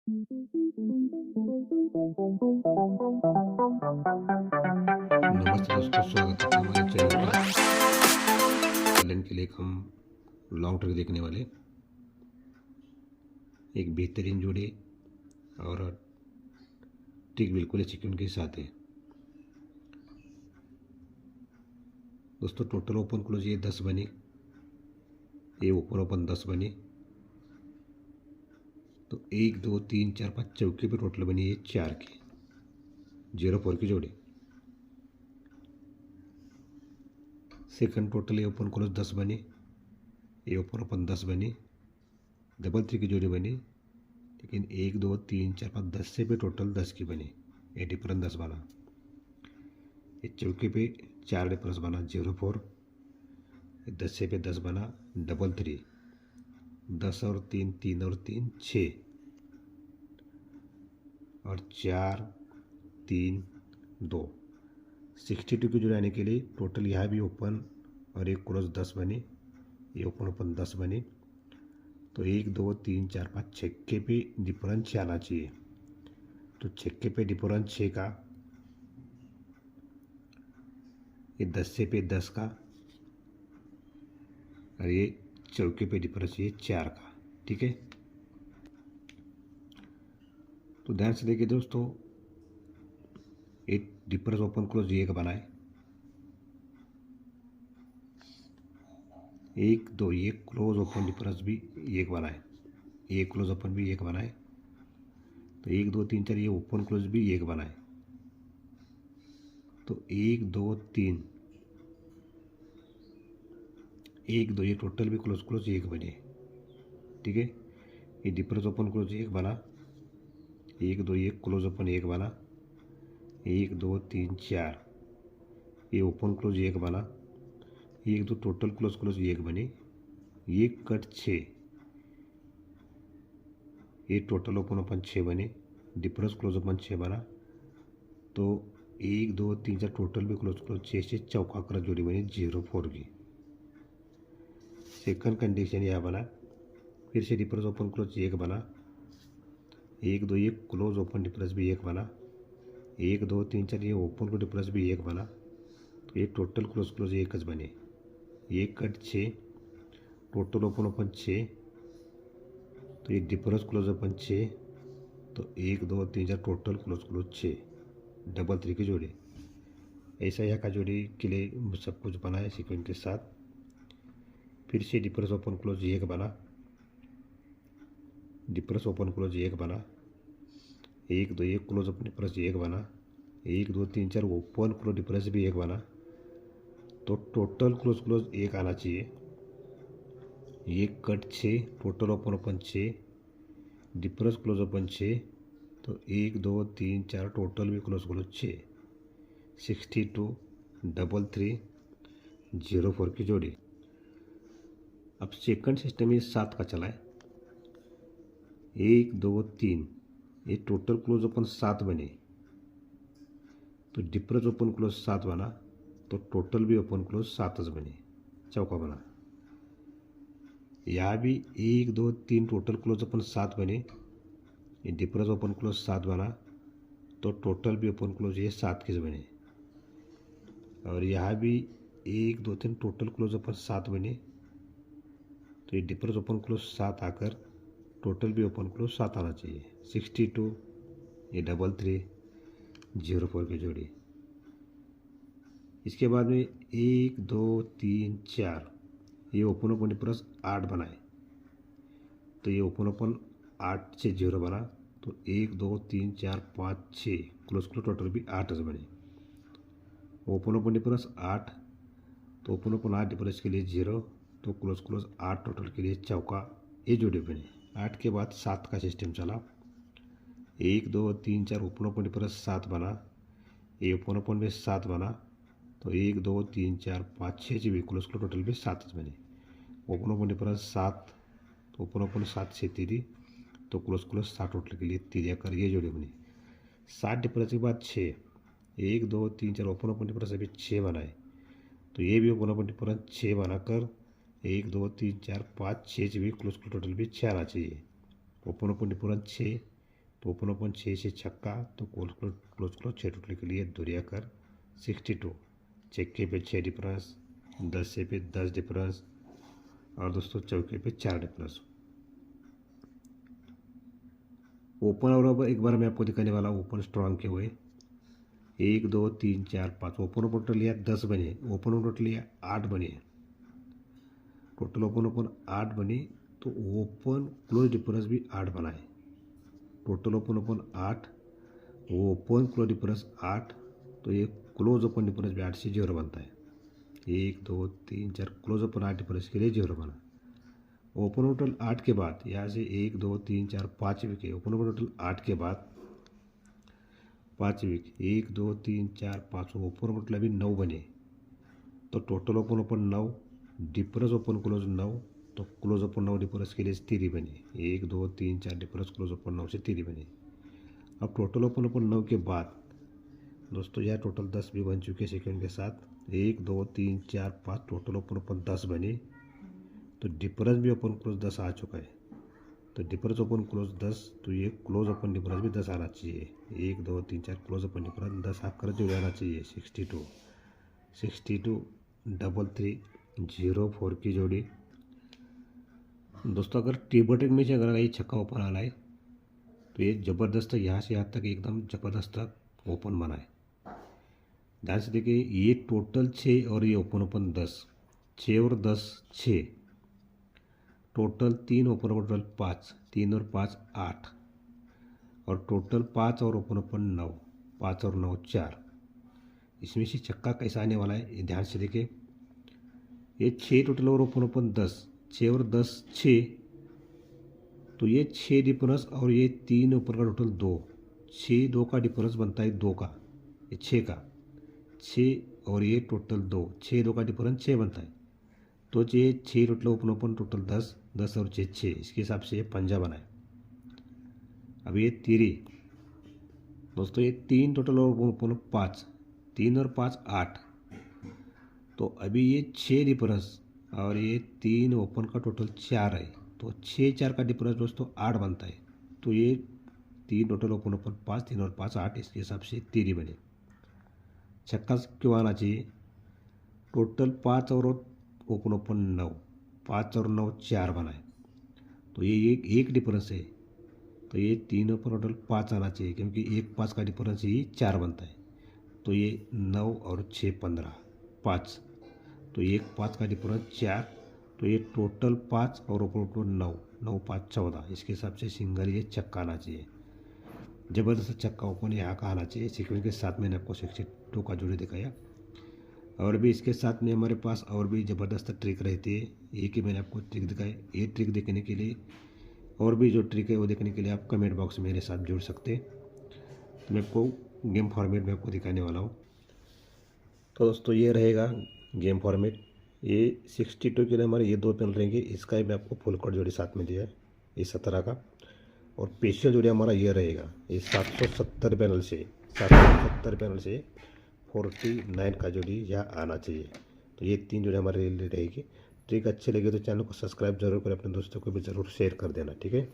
नमस्ते दोस्तों, स्वागत है आपका हमारे चैनल पर। एलन के लिए हम लॉन्ग ट्रिक देखने वाले एक बेहतरीन जोड़ी और ट्रिक बिल्कुल ही चिकन के साथ है। दोस्तों टोटल ओपन क्लोज ये 10 बने, ये ओपन 10 बने, तो 1 2 3 4 5 चौके पे टोटल बनी ये 4 की 0-4 की जोड़ी। सेकंड टोटल ये ओपन क्लोज 10 बने, ये ओपन 10 बने, डबल 3 की जोड़ी बनी, लेकिन 1 2 3 4 5 10 से पे टोटल 10 की बनी, ये डिफरेंस 10 बना। ये चौके पे 4 डिफरेंस बना 0-4, 10 से पे 10 बना डबल 3, 10 और 3 3 और 3 6 और 4 3 2 62 की जुड़ाने के लिए टोटल यहाँ भी ओपन और एक क्लोज 10 बने, ये ओपन 10 बने, तो 1 2 3 4 5 छक्के पे डिफरेंस 6 आना चाहिए। तो छक्के पे डिफरेंस 6 का, ये 10 से पे 10 का, और ये चौके पे डिफरेंस ये 4 का। ठीक है, तो ध्यान से देखिए दोस्तों, एक डिफरेंस ओपन क्लोज ये का बनाए, 1 2 ये क्लोज ओपन डिफरेंस भी एक बनाए, ये क्लोज ओपन भी एक बनाए, तो 1 2 3 4 ये ओपन क्लोज भी एक बनाए, तो 1 2 3 1 2 ये टोटल भी क्लोज क्लोज एक बने। ठीक है, ये डिफरेंस ओपन क्लोज एक बना, 1 2 ये क्लोज ओपन एक बना, 1 2 3 4 ये ओपन क्लोज एक बना, 1 2 टोटल क्लोज क्लोज एक बनी, ये कट 6, ये टोटल ओपन 6 बने, डिफरेंस क्लोज ओपन 6 बना, तो 1 2 3 4 टोटल भी क्लोज क्लोज 6 से चौका कर जोड़ी बनी 0-4 की। सेकंड कंडीशन यह बना, फिर से डिफरेंस ओपन क्लोज एक बना, 1 2 ये क्लोज ओपन डिफरेंस भी एक बना, 1 2 3 4 ये ओपन को डिफरेंस भी एक बना, तो ये टोटल क्लोज क्लोज एक बने, ये कट 6, टोटल ओपन 6, तो ये डिफरेंस क्लोज ओपन 6, तो 1 2 3 4 टोटल क्लोज क्लोज 6, डबल 3 की जोड़ी। ऐसा यहाँ का जोड़ी के लिए सब कुछ बना है सीक्वेंस के साथ। फिर से डिफरेंस ओपन क्लोज एक बना, डिफरेंस ओपन क्लोज एक बना, 1 2 ये क्लोज ओपन डिफरेंस एक बना, 1 2 3 4 ओपन क्लोज डिफरेंस भी एक बना, तो टोटल क्लोज क्लोज एक आना चाहिए। ये cut 6, total open 6, difference close open 6, तो 1 2 3 4 टोटल भी क्लोज क्लोज 6, 62 डबल 3 0-4 की जोड़ी। अब सेकंड सिस्टम ये 7 का चला है, 1 2 3 ये टोटल क्लोज ओपन 7 बने, तो डिफरेंस ओपन क्लोज 7 बना, तो टोटल भी ओपन क्लोज 7 बने, चौका बना। यहाँ भी 1 2 3 टोटल क्लोज ओपन 7 बने, ये डिफरेंस ओपन क्लोज 7 बना, तो टोटल भी ओपन क्लोज ये 7 के बने। और यहाँ भी 1 2 3 टोटल क्लोज ओपन 7 बने, तो ये डिफरेंस ओपन क्लोज 7 आकर टोटल भी ओपन क्लोज 7 आना चाहिए, 62 ये डबल 3 0-4 की जोड़ी। इसके बाद में 1 2 3 4 ये ओपन डिफरेंस 8 बनाए, तो ये ओपन 8 से 0 बना, तो 1 2 3 4 5 6 क्लोज क्लोज टोटल भी 8 बने। ओपन डिफरेंस 8, तो ओपन 8 डिफरेंस के लिए 0, तो क्लोज क्लोज 8 टोटल के लिए चौका, ये जोड़ी बनी। 8 के बाद 7 का सिस्टम चला, 1 2 3 4 ओपन डिफरेंस 7 बना, ये ओपन में 7 बना, तो 1 2 3 4 5 6 जी भी क्लोज क्लोज टोटल भी 7 बने। ओपन डिफरेंस 7, तो ओपन 7 से 3, तो क्लोज क्लोज 7 टोटल के लिए 3 कर ये जोड़ी बनी। 7 डिफरेंस के बाद 6, 1 2 3 4 ओपन डिफरेंस अभी 6 बनाए, तो ये भी ओपन डिफरेंस 6 बनाकर 1 2 3 4 5 6 जी भी क्लोज क्लोज टोटल भी 6 आना चाहिए। ओपन डिफरेंस 6, तो ओपन ओपन 6 से छक्का, तो क्लोज क्लोज 6 टोटल के लिए दुरिया कर 62, चक्के पे 6 डिफरेंस, 10 पे 10 डिफरेंस, और दोस्तों चौके पे 4 डिफरेंस। ओपन और अब एक बार मैं आपको दिखाने वाला हूँ ओपन स्ट्रॉन्ग के हुए 1 2 3 4 5 ओपन ओपन टोटल लिया 10 बने, ओपन ओपन टोटल लिया 8 बने, टोटल ओपन ओपन 8 बने, तो ओपन क्लोज डिफरेंस भी 8 बनाए, total open open 8, open close difference 8, तो ये क्लोज ओपन डिफरेंस भी 8 से 0 बनता है। 1 2 3 4 क्लोज ओपन 8 डिफरेंस के लिए 0 बना। ओपन टोटल 8 के बाद यहाँ से 1 2 3 4 5 विकेट, ओपन ओपन टोटल 8 के बाद 5 विकेट, 1 2 3 4 5, ओपन ओपन टोटल अभी 9 बने, तो total open open 9, difference open close 9, तो क्लोज ओपन 9 डिफरेंस के लिए 3 बने, 1 2 3 4 डिफरेंस क्लोज ओपन 9 से 3 बने। अब टोटल ओपन ओपन 9 के बाद दोस्तों यह टोटल 10 भी बन चुके सेकंड के साथ, 1 2 3 4 5, टोटल ओपन ओपन 10 बने, तो डिफरेंस भी ओपन क्लोज 10 आ चुका है, तो डिफरेंस ओपन क्लोज 10, तो ये क्लोज ओपन डिफरेंस भी 10 आना चाहिए, 1 2 3 4 क्लोज ओपन डिफरेंस 10 आकर जो जाना चाहिए 62 62 3 3 0 4 की जोड़ी। दोस्तों अगर टेबल टेक में से अगर ये छक्का ओपन आना है तो ये ज़बरदस्त यहाँ से यहाँ तक एकदम ज़बरदस्त ओपन बना है। ध्यान से देखिए ये टोटल 6 और ये ओपन ओपन 10, 6 और 10 6, टोटल 3 ओपन ओपन टोटल 5, 3 और 5 8, और टोटल 5 और ओपन ओपन 9, 5 और 9 4। इसमें से छक्का कैसा आने वाला है ये ध्यान से देखिए, ये 6 टोटल और ओपन ओपन 10, 6 और 10 6, तो ये 6 डिफरेंस और ये 3 ऊपर का टोटल 2, 6 2 का डिफरेंस बनता है 2 का, ये 6 का 6 और ये टोटल 2, 6 2 का डिफरेंस 6 बनता है, तो ये 6 टोटल ओपन ओपन टोटल 10 10 और 6 6, इसके हिसाब से ये पंजा बनाए। अब ये तीरी दोस्तों, ये 3 टोटल और ओपन ओपन 5, 3 और 5 8, तो अभी ये 6 डिफरेंस और ये 3 ओपन का टोटल 4 है, तो 6 4 का डिफरेंस दोस्तों 8 बनता है, तो ये 3 टोटल ओपन ओपन 5, 3 और 5 8, इसके हिसाब से तीरी बने। छक्का क्यों आना चाहिए, टोटल 5 और ओपन ओपन 9, 5 और 9 4 बनाए, तो ये एक डिफरेंस है, तो ये 3 ओपन टोटल 5 आना चाहिए, क्योंकि 1 5 का डिफरेंस ही 4 बनता है, तो ये 9 और 6 15 5, तो 1 5 का डिफरेंस 4, तो ये टोटल 5 और ओपन ओपन 9 9 5 14, इसके हिसाब से सिंगल ये छक्का आना चाहिए। ज़बरदस्त छक्का ओपन यहाँ का आना चाहिए। सीक्वेंस के साथ मैंने आपको 62 का जोड़ी दिखाया, और भी इसके साथ में हमारे पास और भी ज़बरदस्त ट्रिक रहती है, एक ही मैंने आपको ट्रिक दिखाई। ये ट्रिक देखने के लिए और भी जो ट्रिक है वो देखने के लिए आप कमेंट बॉक्स में मेरे साथ जुड़ सकते हैं, तो मैं आपको गेम फॉर्मेट में आपको दिखाने वाला हूँ। तो दोस्तों ये रहेगा गेम फॉर्मेट, ये 62 के लिए हमारे ये 2 पैनल रहेंगे, इसका ही मैं आपको फुल कट जोड़ी साथ में दिया है ये 17 का, और स्पेशल जोड़ी हमारा ये रहेगा ये 770 पैनल से 49 का जोड़ी यहाँ आना चाहिए। तो ये 3 जोड़ी हमारे लिए रहेगी। ट्रिक अच्छी लगी तो चैनल को सब्सक्राइब जरूर करें, अपने दोस्तों को भी ज़रूर शेयर कर देना, ठीक है।